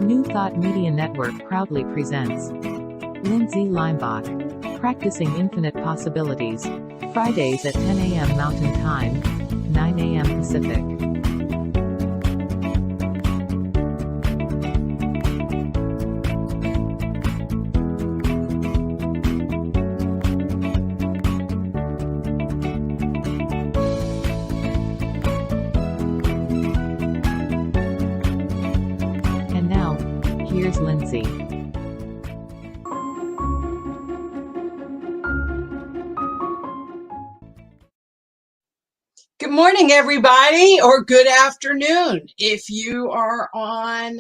New Thought Media Network proudly presents Lindsay Limbach, Practicing Infinite Possibilities, Fridays at 10 a.m. Mountain Time, 9 a.m. Pacific. And now, here's Lindsay. Good morning, everybody, or good afternoon. If you are on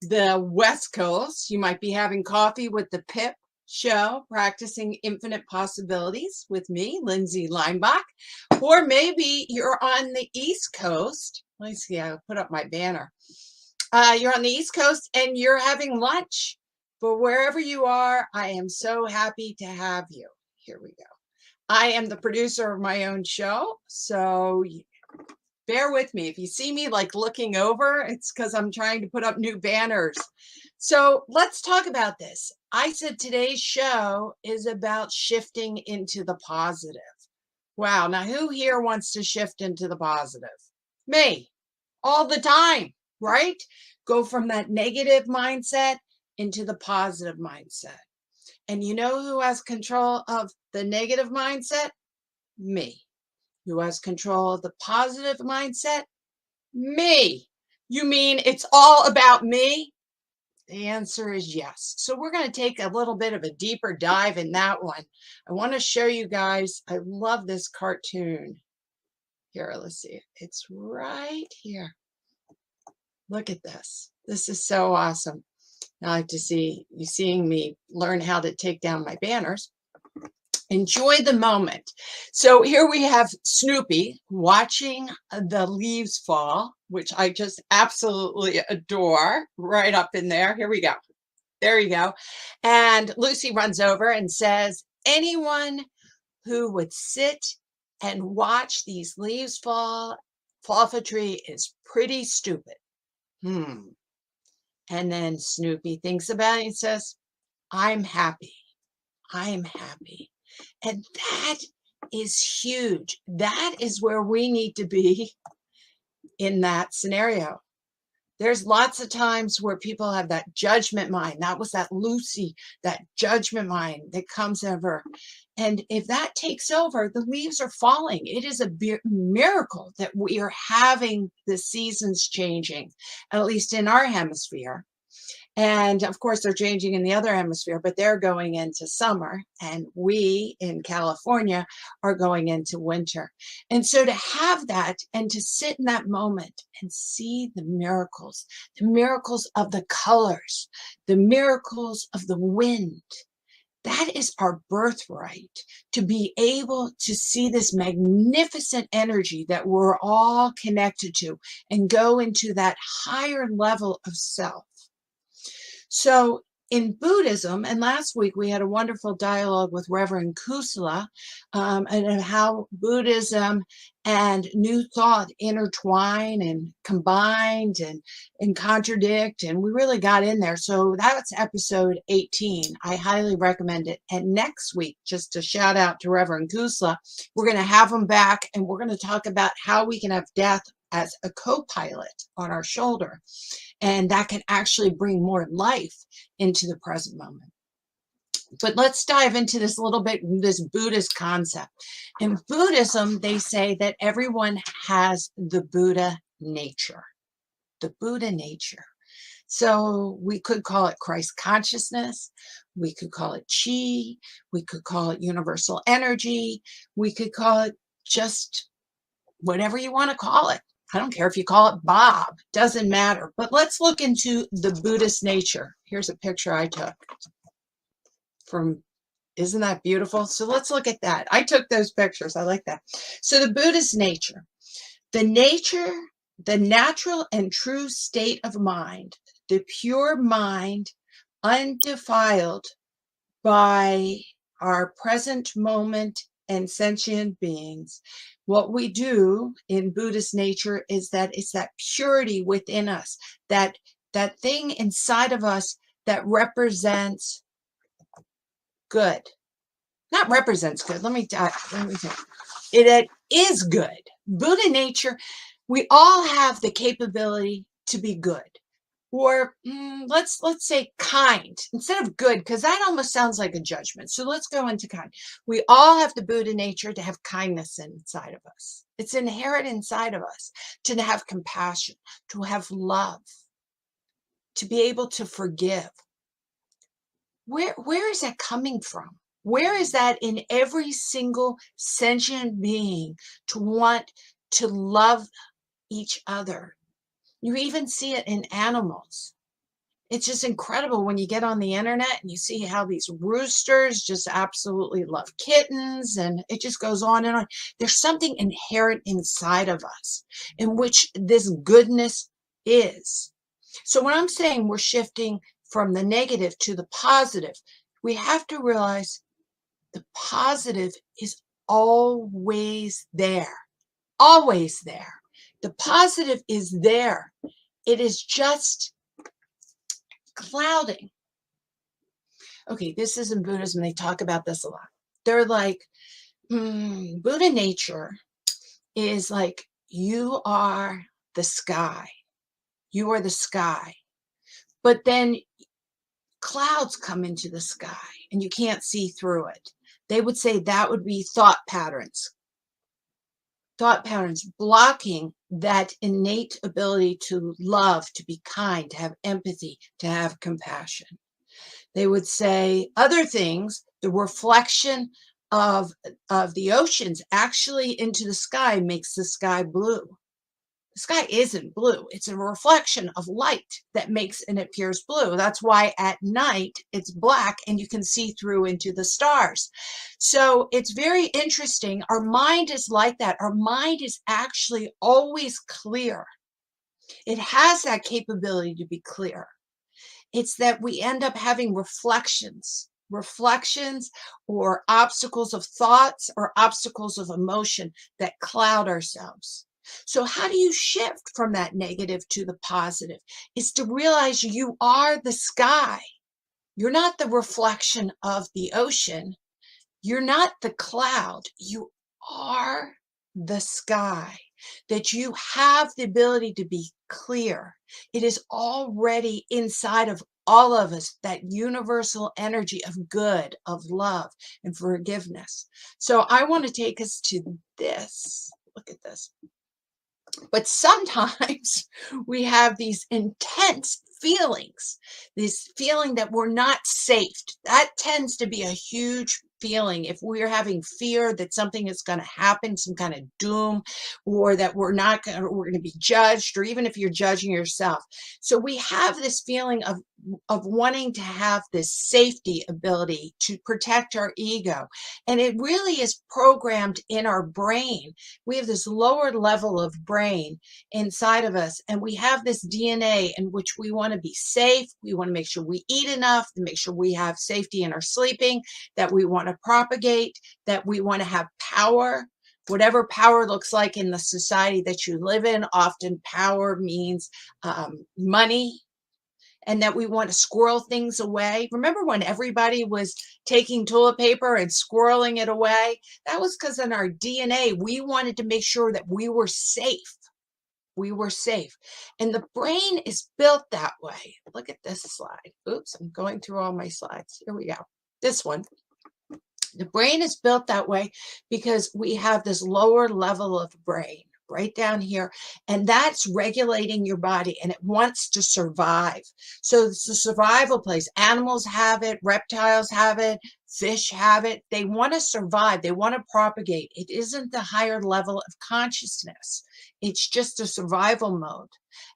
the West Coast, you might be having coffee with the PIP Show, Practicing Infinite Possibilities with me, Lindsay Limbach. Or maybe you're on the East Coast. Let me see, I'll put up my banner. You're on the East Coast and you're having lunch. But wherever you are, I am so happy to have you. Here we go. I am the producer of my own show, so bear with me. If you see me like looking over, it's because I'm trying to put up new banners. So let's talk about this. I said today's show is about shifting into the positive. Wow, now who here wants to shift into the positive? Me, all the time, right? Go from that negative mindset into the positive mindset. And you know who has control of the negative mindset? Me. Who has control of the positive mindset? Me. You mean it's all about me? The answer is yes. So we're going to take a little bit of a deeper dive in that one. I want to show you guys, I love this cartoon. Here, let's see. It's right here. Look at this. This is so awesome. I like to see you seeing me learn how to take down my banners. Enjoy the moment. So here we have Snoopy watching the leaves fall, which I just absolutely adore, right up in there. Here we go. There you go. And Lucy runs over and says, anyone who would sit and watch these leaves fall off a tree is pretty stupid. And then Snoopy thinks about it and says, I'm happy. I'm happy. And that is huge. That is where we need to be in that scenario. There's lots of times where people have that judgment mind. That was that Lucy, that judgment mind that comes over. And if that takes over, the leaves are falling. It is a miracle that we are having the seasons changing, at least in our hemisphere. And of course, they're changing in the other hemisphere, but they're going into summer. And we in California are going into winter. And so to have that and to sit in that moment and see the miracles of the colors, the miracles of the wind, that is our birthright, to be able to see this magnificent energy that we're all connected to and go into that higher level of self. So in Buddhism, and last week we had a wonderful dialogue with Reverend Kusala and how Buddhism and New Thought intertwine and combined and contradict, and we really got in there. So that's episode 18. I highly recommend it. And next week, just a shout out to Reverend Kusala, we're going to have him back and we're going to talk about how we can have death as a co-pilot on our shoulder. And that can actually bring more life into the present moment. But let's dive into this a little bit, this Buddhist concept. In Buddhism, they say that everyone has the Buddha nature. The Buddha nature. So we could call it Christ consciousness. We could call it chi. We could call it universal energy. We could call it just whatever you want to call it. I don't care if you call it Bob, doesn't matter. But let's look into the Buddhist nature. Here's a picture I took from, isn't that beautiful? So let's look at that. I took those pictures. I like that. So the Buddhist nature, the natural and true state of mind, the pure mind, undefiled by our present moment and sentient beings. What we do in Buddhist nature is that it's that purity within us, that that thing inside of us that represents good. Not represents good. Let me tell you. It is good. Buddha nature, we all have the capability to be good. Or let's say kind instead of good, because that almost sounds like a judgment. So let's go into kind. We all have the Buddha nature to have kindness inside of us. It's inherent inside of us to have compassion, to have love, to be able to forgive. Where is that coming from? Where is that in every single sentient being to want to love each other? You even see it in animals. It's just incredible when you get on the internet and you see how these roosters just absolutely love kittens, and it just goes on and on. There's something inherent inside of us in which this goodness is. So when I'm saying we're shifting from the negative to the positive, we have to realize the positive is always there, always there. The positive is there. It is just clouding. Okay, this is in Buddhism. They talk about this a lot. They're like, Buddha nature is like, you are the sky. You are the sky. But then clouds come into the sky and you can't see through it. They would say that would be thought patterns blocking that innate ability to love, to be kind, to have empathy, to have compassion. They would say other things, the reflection of the oceans actually into the sky makes the sky blue. The sky isn't blue. It's a reflection of light that makes and appears blue. That's why at night it's black and you can see through into the stars. So it's very interesting. Our mind is like that. Our mind is actually always clear. It has that capability to be clear. It's that we end up having reflections or obstacles of thoughts or obstacles of emotion that cloud ourselves. So how do you shift from that negative to the positive? Is to realize you are the sky. You're not the reflection of the ocean. You're not the cloud. You are the sky. That you have the ability to be clear. It is already inside of all of us, that universal energy of good, of love, and forgiveness. So I want to take us to this. Look at this. But sometimes we have these intense feelings, this feeling that we're not safe. That tends to be a huge feeling. If we're having fear that something is going to happen, some kind of doom, or that we're going to be judged, or even if you're judging yourself. So we have this feeling of wanting to have this safety ability to protect our ego. And it really is programmed in our brain. We have this lower level of brain inside of us, and we have this DNA in which we want to be safe. We want to make sure we eat enough, to make sure we have safety in our sleeping, that we want to propagate, that we want to have power. Whatever power looks like in the society that you live in, often power means money, and that we want to squirrel things away. Remember when everybody was taking toilet paper and squirreling it away? That was because in our DNA, we wanted to make sure that we were safe. We were safe. And the brain is built that way. Look at this slide. Oops, I'm going through all my slides. Here we go. This one. The brain is built that way because we have this lower level of brain right down here, and that's regulating your body, and it wants to survive. So it's a survival place. Animals have it, reptiles have it, fish have it. They want to survive. They want to propagate. It isn't the higher level of consciousness. It's just a survival mode.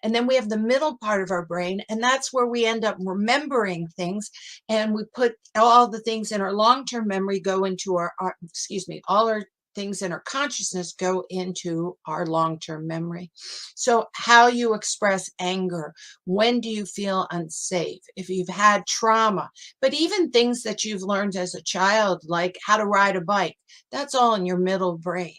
And then we have the middle part of our brain, and that's where we end up remembering things, and we put all the things in our long-term memory go into all our things in our consciousness go into our long-term memory. So how you express anger, when do you feel unsafe, if you've had trauma, but even things that you've learned as a child, like how to ride a bike, that's all in your middle brain.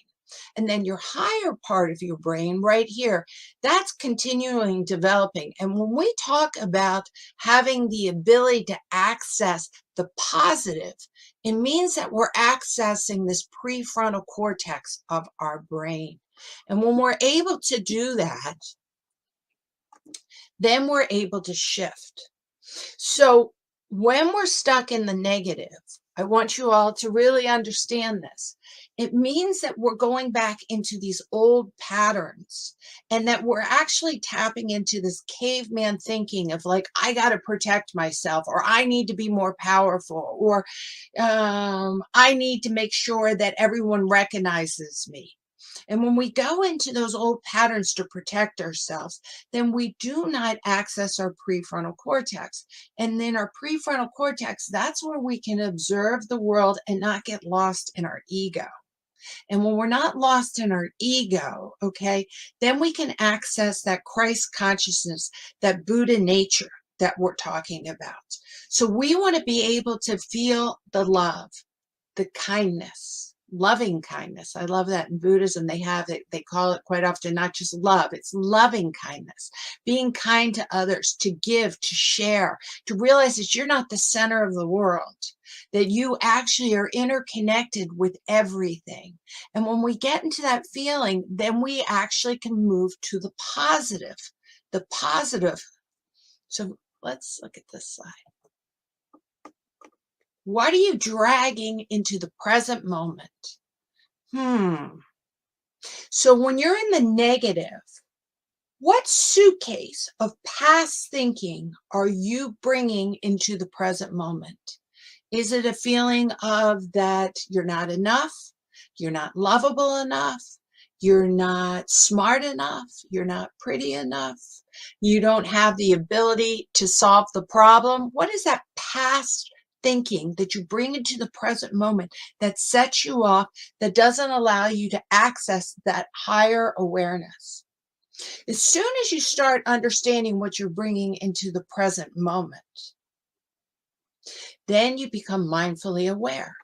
And then your higher part of your brain right here, that's continuing developing. And when we talk about having the ability to access the positive, it means that we're accessing this prefrontal cortex of our brain. And when we're able to do that, then we're able to shift. So when we're stuck in the negative, I want you all to really understand this. It means that we're going back into these old patterns and that we're actually tapping into this caveman thinking of like, I got to protect myself, or I need to be more powerful, or I need to make sure that everyone recognizes me. And when we go into those old patterns to protect ourselves, then we do not access our prefrontal cortex. And then our prefrontal cortex, that's where we can observe the world and not get lost in our ego. And when we're not lost in our ego, okay, then we can access that Christ consciousness, that Buddha nature that we're talking about. So we want to be able to feel the love, the kindness, loving kindness. I love that in Buddhism. They have it, they call it quite often, not just love, it's loving kindness, being kind to others, to give, to share, to realize that you're not the center of the world, that you actually are interconnected with everything. And when we get into that feeling, then we actually can move to the positive, the positive. So let's look at this slide. What are you dragging into the present moment? So when you're in the negative, what suitcase of past thinking are you bringing into the present moment? Is it a feeling of that you're not enough, you're not lovable enough, you're not smart enough, you're not pretty enough, you don't have the ability to solve the problem? What is that past thinking that you bring into the present moment that sets you off, that doesn't allow you to access that higher awareness? As soon as you start understanding what you're bringing into the present moment, then you become mindfully aware.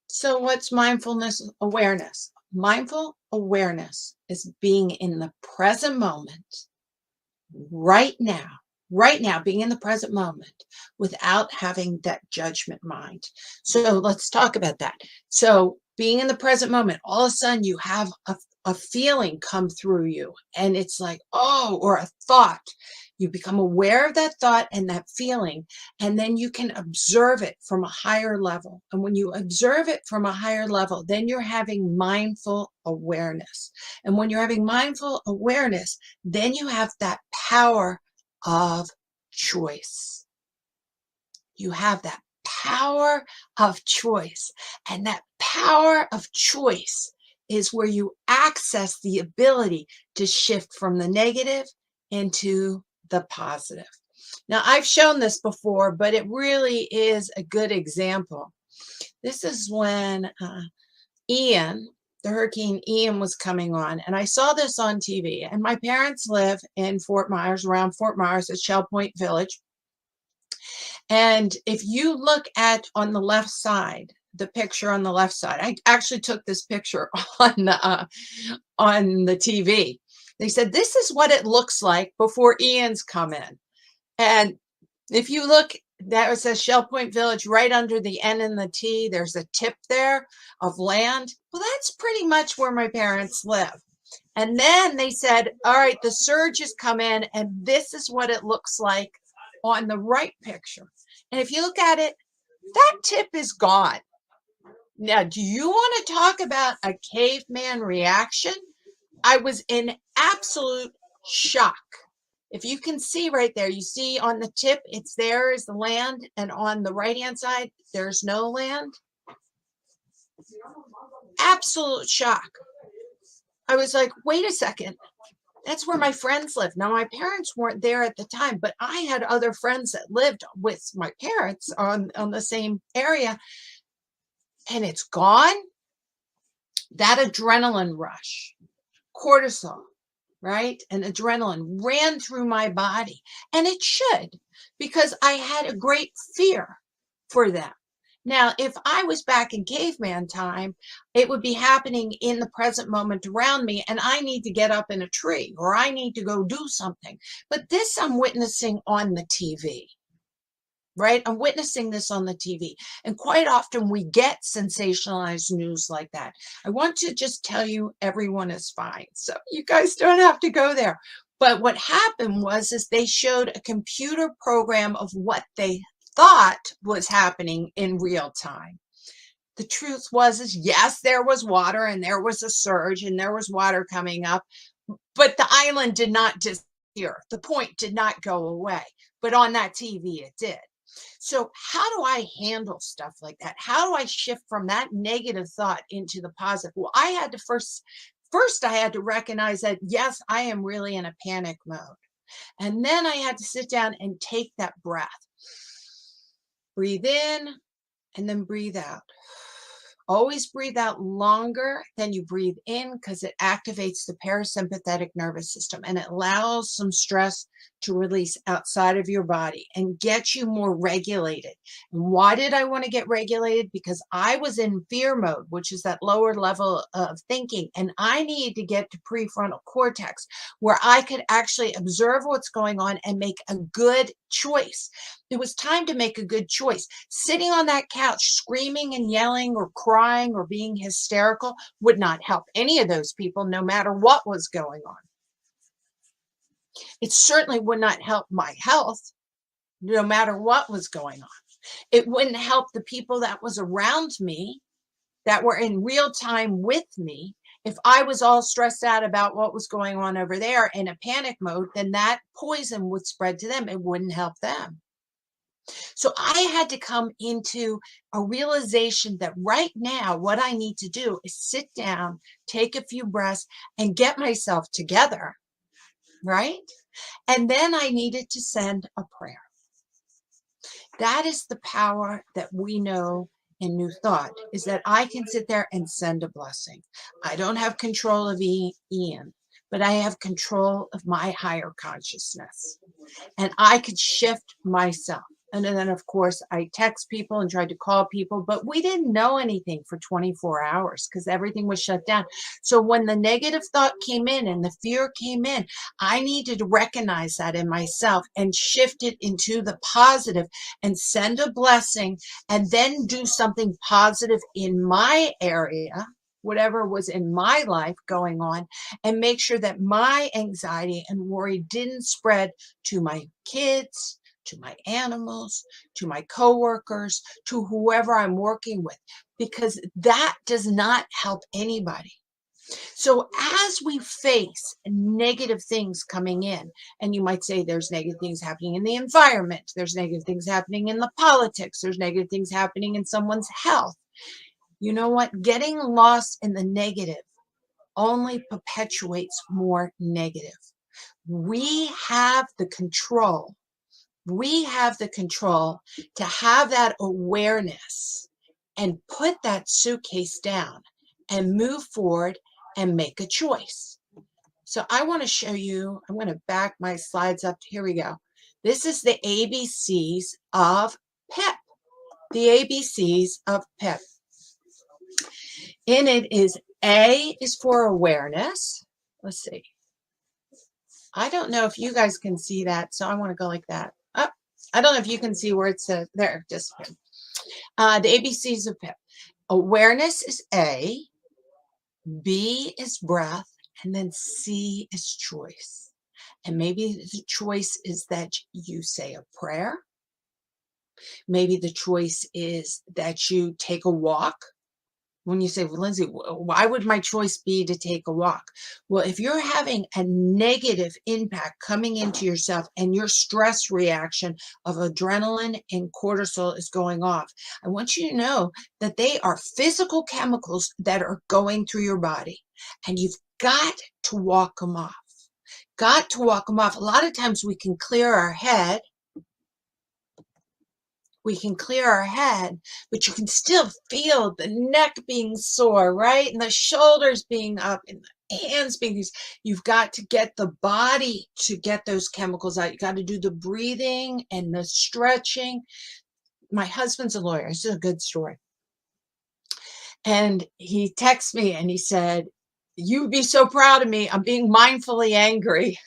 So what's mindfulness awareness? Mindful awareness is being in the present moment, right now, being in the present moment without having that judgment mind. So let's talk about that. So being in the present moment, all of a sudden you have a feeling come through you, and it's like, oh, or a thought. You become aware of that thought and that feeling, and then you can observe it from a higher level. And when you observe it from a higher level, then you're having mindful awareness. And when you're having mindful awareness, then you have that power of choice. You have that power of choice. And that power of choice is where you access the ability to shift from the negative into the positive. Now, I've shown this before, but it really is a good example. This is when Ian, the Hurricane Ian, was coming on, and I saw this on TV. And my parents live in Fort Myers, around Fort Myers at Shell Point Village. And if you look at on the left side, the picture on the left side, I actually took this picture on the TV. They said, this is what it looks like before Ian's come in. And if you look, that says Shell Point Village right under the N and the T. There's a tip there of land. Well, that's pretty much where my parents live. And then they said, all right, the surge has come in, and this is what it looks like on the right picture. And if you look at it, that tip is gone. Now, do you want to talk about a caveman reaction? I was in absolute shock. If you can see right there, you see on the tip, it's there is the land, and on the right-hand side, there's no land. Absolute shock. I was like, wait a second. That's where my friends live. Now, my parents weren't there at the time, but I had other friends that lived with my parents on the same area, and it's gone. That adrenaline rush, cortisol, right? And adrenaline ran through my body, and it should, because I had a great fear for them. Now, if I was back in caveman time, it would be happening in the present moment around me, and I need to get up in a tree or I need to go do something. But this I'm witnessing on the TV, right? I'm witnessing this on the TV. And quite often we get sensationalized news like that. I want to just tell you everyone is fine. So you guys don't have to go there. But what happened was is they showed a computer program of what they thought was happening in real time. The truth was is yes, there was water and there was a surge and there was water coming up, but the island did not disappear. The point did not go away, but on that TV it did. So how do I handle stuff like that? How do I shift from that negative thought into the positive? Well, I had to first I had to recognize that, yes, I am really in a panic mode. And then I had to sit down and take that breath. Breathe in and then breathe out. Always breathe out longer than you breathe in because it activates the parasympathetic nervous system and it allows some stress to release outside of your body and get you more regulated. And why did I want to get regulated? Because I was in fear mode, which is that lower level of thinking, and I needed to get to prefrontal cortex where I could actually observe what's going on and make a good choice. It was time to make a good choice. Sitting on that couch screaming and yelling or crying or being hysterical would not help any of those people, no matter what was going on. It certainly would not help my health, no matter what was going on. It wouldn't help the people that was around me that were in real time with me. If I was all stressed out about what was going on over there in a panic mode, then that poison would spread to them. It wouldn't help them. So I had to come into a realization that right now, what I need to do is sit down, take a few breaths, and get myself together, right? And then I needed to send a prayer. That is the power that we know in New Thought, is that I can sit there and send a blessing. I don't have control of Ian, but I have control of my higher consciousness. And I could shift myself. And then, of course, I text people and tried to call people, but we didn't know anything for 24 hours because everything was shut down. So when the negative thought came in and the fear came in, I needed to recognize that in myself and shift it into the positive and send a blessing and then do something positive in my area, whatever was in my life going on, and make sure that my anxiety and worry didn't spread to my kids, to my animals, to my coworkers, to whoever I'm working with, because that does not help anybody. So as we face negative things coming in, and you might say there's negative things happening in the environment, there's negative things happening in the politics, there's negative things happening in someone's health. You know what? Getting lost in the negative only perpetuates more negative. We have the control. We have the control to have that awareness and put that suitcase down and move forward and make a choice. So I want to show you, I'm going to back my slides up. Here we go. This is the ABCs of PIP. The ABCs of PIP. In it is A is for awareness. Let's see. I don't know if you guys can see that, so I want to go like that. Oh, I don't know if you can see where it says there. Just the ABCs of PIP. Awareness is A, B is breath, and then C is choice. And maybe the choice is that you say a prayer. Maybe the choice is that you take a walk. When you say, well, Lindsay, why would my choice be to take a walk? Well, if you're having a negative impact coming into yourself and your stress reaction of adrenaline and cortisol is going off, I want you to know that they are physical chemicals that are going through your body, and you've got to walk them off. Got to walk them off. A lot of times we can clear our head. We can clear our head, but you can still feel the neck being sore, right? And the shoulders being up and the hands being these. You've got to get the body to get those chemicals out. You got to do the breathing and the stretching. my husband's a lawyer. This is a good story. And he texted me and he said, "You'd be so proud of me. I'm being mindfully angry."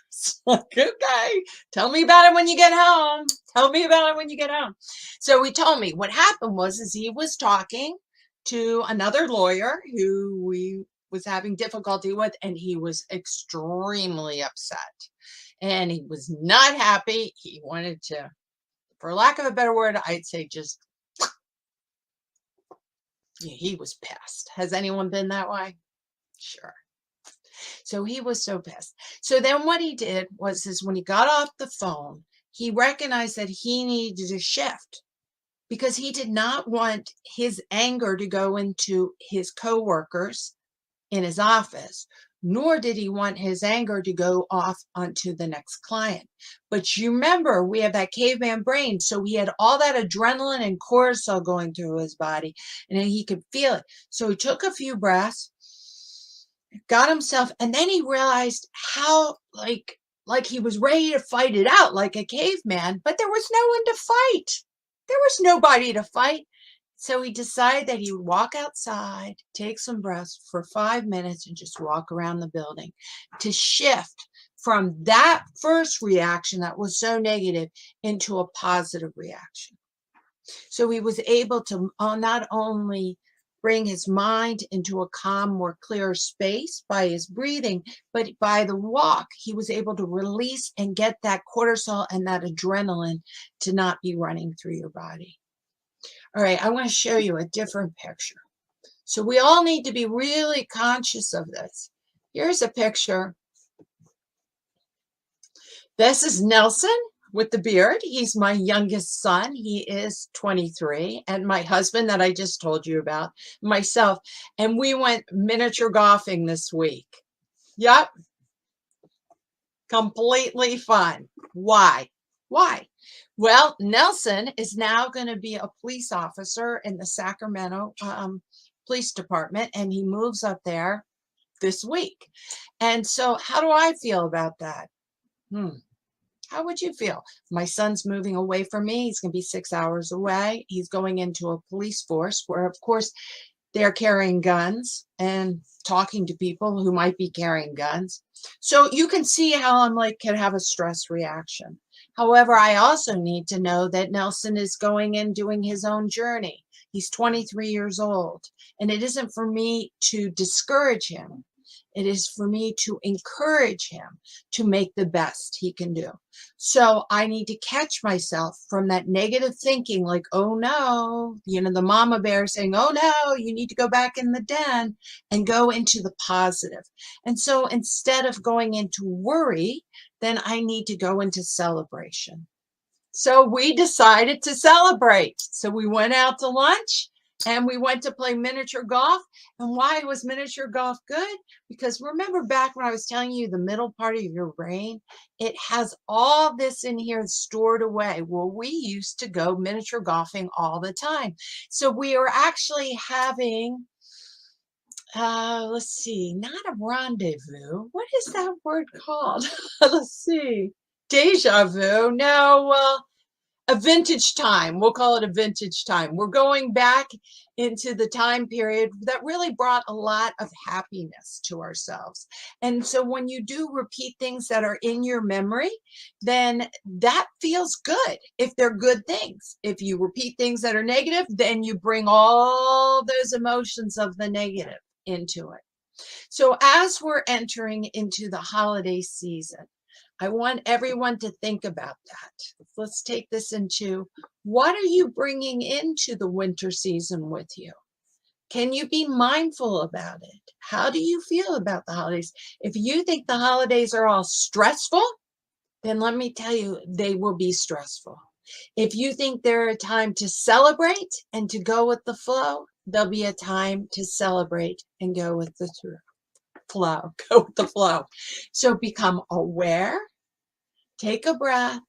It's like, okay, tell me about it when you get home. Tell me about it when you get home. So he told me what happened is he was talking to another lawyer who we was having difficulty with, and he was extremely upset. And he was not happy. He wanted to, for lack of a better word, I'd say just, yeah, he was pissed. Has anyone been that way? Sure. So he was so pissed. So then what he did is when he got off the phone, he recognized that he needed to shift because he did not want his anger to go into his coworkers in his office, nor did he want his anger to go off onto the next client. But you remember, we have that caveman brain, so he had all that adrenaline and cortisol going through his body, and he could feel it. So he took a few breaths, got himself, and then he realized how like he was ready to fight it out like a caveman, but there was no one to fight. There was nobody to fight. So he decided that he would walk outside, take some breaths for 5 minutes, and just walk around the building to shift from that first reaction that was so negative into a positive reaction. So he was able to not only bring his mind into a calm, more clear space by his breathing, but by the walk, he was able to release and get that cortisol and that adrenaline to not be running through your body. All right, I want to show you a different picture. So we all need to be really conscious of this. Here's a picture. This is Nelson with the beard. He's my youngest son. He is 23. And my husband that I just told you about, myself. And we went miniature golfing this week. Yep. Completely fun. Why? Why? Well, Nelson is now going to be a police officer in the Sacramento Police Department, and he moves up there this week. And so how do I feel about that? How would you feel? My son's moving away from me. He's going to be 6 hours away. He's going into a police force where, of course, they're carrying guns and talking to people who might be carrying guns. So you can see how I'm can have a stress reaction. However, I also need to know that Nelson is going and doing his own journey. He's 23 years old, and it isn't for me to discourage him. It is for me to encourage him to make the best he can do. So I need to catch myself from that negative thinking like, oh no, the mama bear saying, oh no, you need to go back in the den, and go into the positive. And so instead of going into worry, then I need to go into celebration. So we decided to celebrate. So we went out to lunch and we went to play miniature golf. And why was miniature golf good? Because remember back when I was telling you the middle part of your brain, it has all this in here stored away. Well, we used to go miniature golfing all the time. So we are actually having, let's see, not a rendezvous. What is that word called? Let's see. Deja vu. No, a vintage time. We'll call it a vintage time. We're going back into the time period that really brought a lot of happiness to ourselves. And so when you do repeat things that are in your memory, then that feels good if they're good things. If you repeat things that are negative, then you bring all those emotions of the negative into it. So as we're entering into the holiday season, I want everyone to think about that. Let's take this into, what are you bringing into the winter season with you? Can you be mindful about it? How do you feel about the holidays? If you think the holidays are all stressful, then let me tell you, they will be stressful. If you think they're a time to celebrate and to go with the flow, there'll be a time to celebrate and go with the flow. Go with the flow. So become aware. Take a breath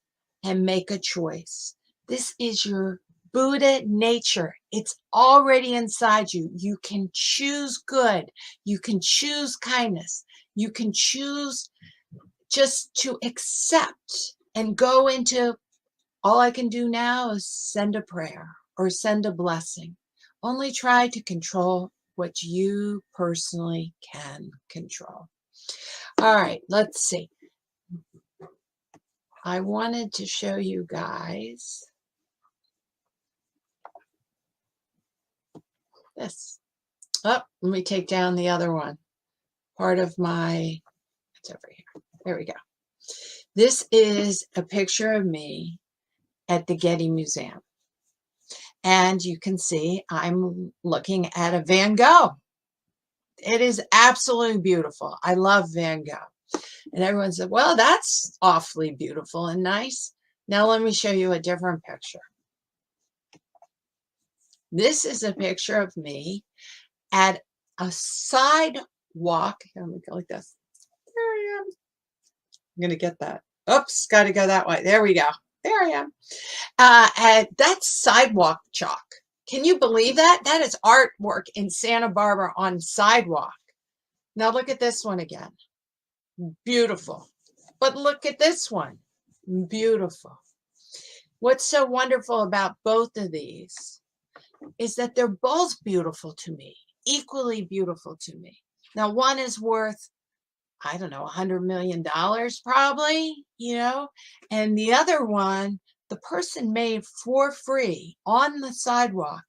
and make a choice. This is your Buddha nature. It's already inside you. You can choose good. You can choose kindness. You can choose just to accept and go into All I can do now is send a prayer or send a blessing. Only try to control what you personally can control. All right, let's see. I wanted to show you guys this. Oh, let me take down the other one. Part of my, it's over here. There we go. This is a picture of me at the Getty Museum. And you can see I'm looking at a Van Gogh. It is absolutely beautiful. I love Van Gogh. And everyone said, well, that's awfully beautiful and nice. Now let me show you a different picture. This is a picture of me at a sidewalk. Let me go like this. There I am. I'm going to get that. Oops, got to go that way. There we go. There I am. And that's sidewalk chalk. Can you believe that? That is artwork in Santa Barbara on sidewalk. Now look at this one again. Beautiful. But look at this one. Beautiful. What's so wonderful about both of these is that they're both beautiful to me, equally beautiful to me. Now, one is worth, I don't know, $100 million probably, you know, and the other one, the person made for free on the sidewalk,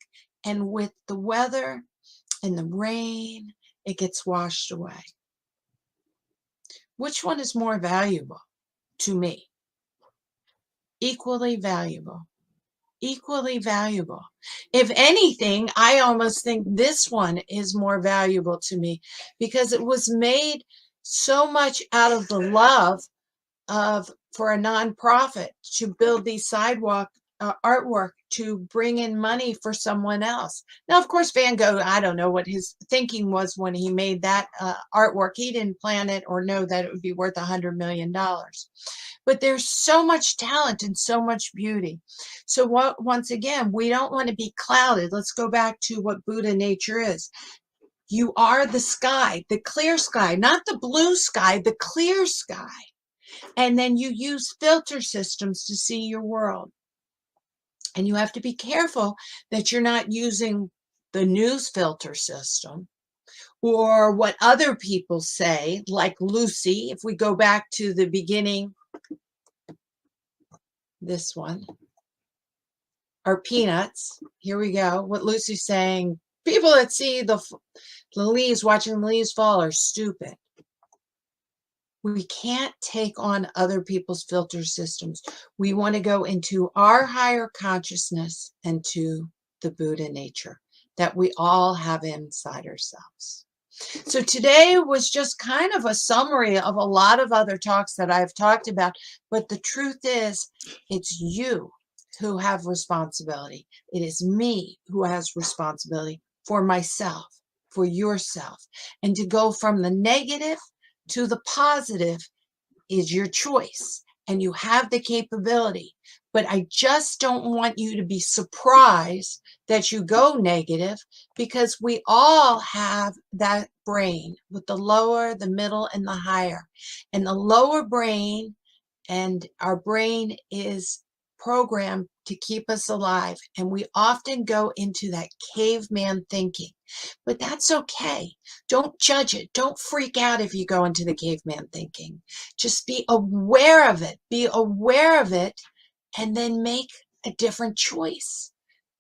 and with the weather and the rain, it gets washed away. Which one is more valuable to me? Equally valuable. Equally valuable. If anything, I almost think this one is more valuable to me because it was made so much out of the love of for a nonprofit to build these sidewalk artwork to bring in money for someone else. Now, of course, Van Gogh, I don't know what his thinking was when he made that artwork. He didn't plan it or know that it would be worth $100 million. But there's so much talent and so much beauty. So once again, we don't want to be clouded. Let's go back to what Buddha nature is. You are the sky, the clear sky, not the blue sky, the clear sky. And then you use filter systems to see your world. And you have to be careful that you're not using the news filter system or what other people say, like Lucy. If we go back to the beginning, this one, or Peanuts, here we go. What Lucy's saying, people that see the leaves, watching the leaves fall, are stupid. We can't take on other people's filter systems. We want to go into our higher consciousness and to the Buddha nature that we all have inside ourselves. So today was just kind of a summary of a lot of other talks that I've talked about. But the truth is, it's you who have responsibility. It is me who has responsibility for myself, for yourself. And to go from the negative to the positive is your choice, and you have the capability. But I just don't want you to be surprised that you go negative, because we all have that brain with the lower, the middle, and the higher. And the lower brain, and our brain is programmed to keep us alive. And we often go into that caveman thinking. But that's okay. Don't judge it. Don't freak out if you go into the caveman thinking. Just be aware of it. Be aware of it, and then make a different choice.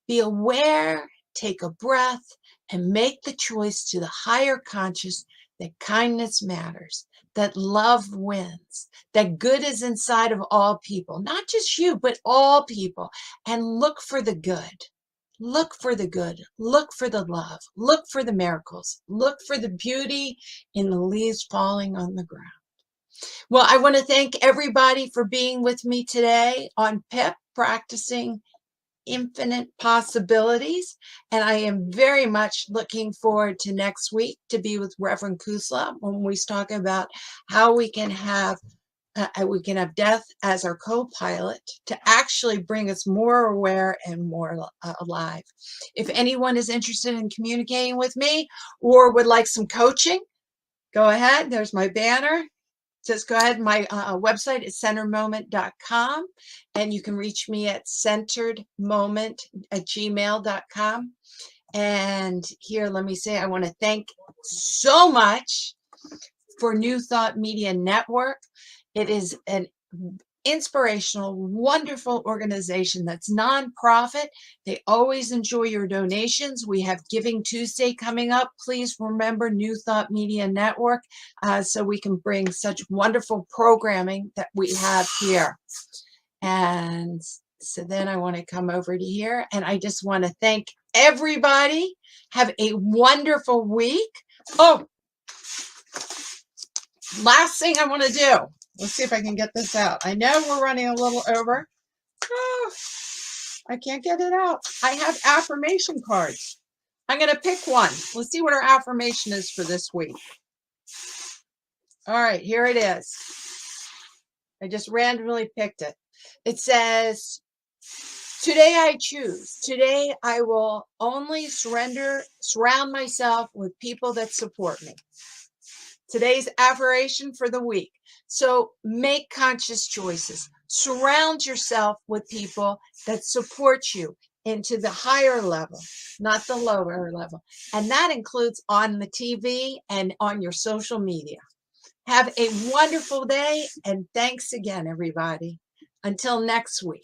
Be aware, take a breath, and make the choice to the higher conscious that kindness matters, that love wins, that good is inside of all people, not just you, but all people. And look for the good. Look for the good. Look for the love. Look for the miracles. Look for the beauty in the leaves falling on the ground. Well, I want to thank everybody for being with me today on PIP, Practicing Infinite Possibilities. And I am very much looking forward to next week to be with Reverend Kusla when we talk about how we can have death as our co-pilot to actually bring us more aware and more alive. If anyone is interested in communicating with me or would like some coaching, go ahead. There's my banner. says go ahead. My website is centeredmoment.com, and you can reach me at centeredmoment@gmail.com. And here, let me say, I want to thank so much for New Thought Media Network. It is an inspirational, wonderful organization that's nonprofit. They always enjoy your donations. We have Giving Tuesday coming up. Please remember New Thought Media Network, so we can bring such wonderful programming that we have here. And so then I want to come over to here, and I just want to thank everybody. Have a wonderful week. Oh, last thing I want to do. Let's see if I can get this out. I know we're running a little over. Oh, I can't get it out. I have affirmation cards. I'm going to pick one. Let's see what our affirmation is for this week. All right, here it is. I just randomly picked it. It says, today I choose. Today I will only surround myself with people that support me. Today's affirmation for the week. So make conscious choices. Surround yourself with people that support you into the higher level, not the lower level. And that includes on the TV and on your social media. Have a wonderful day, and thanks again, everybody. Until next week.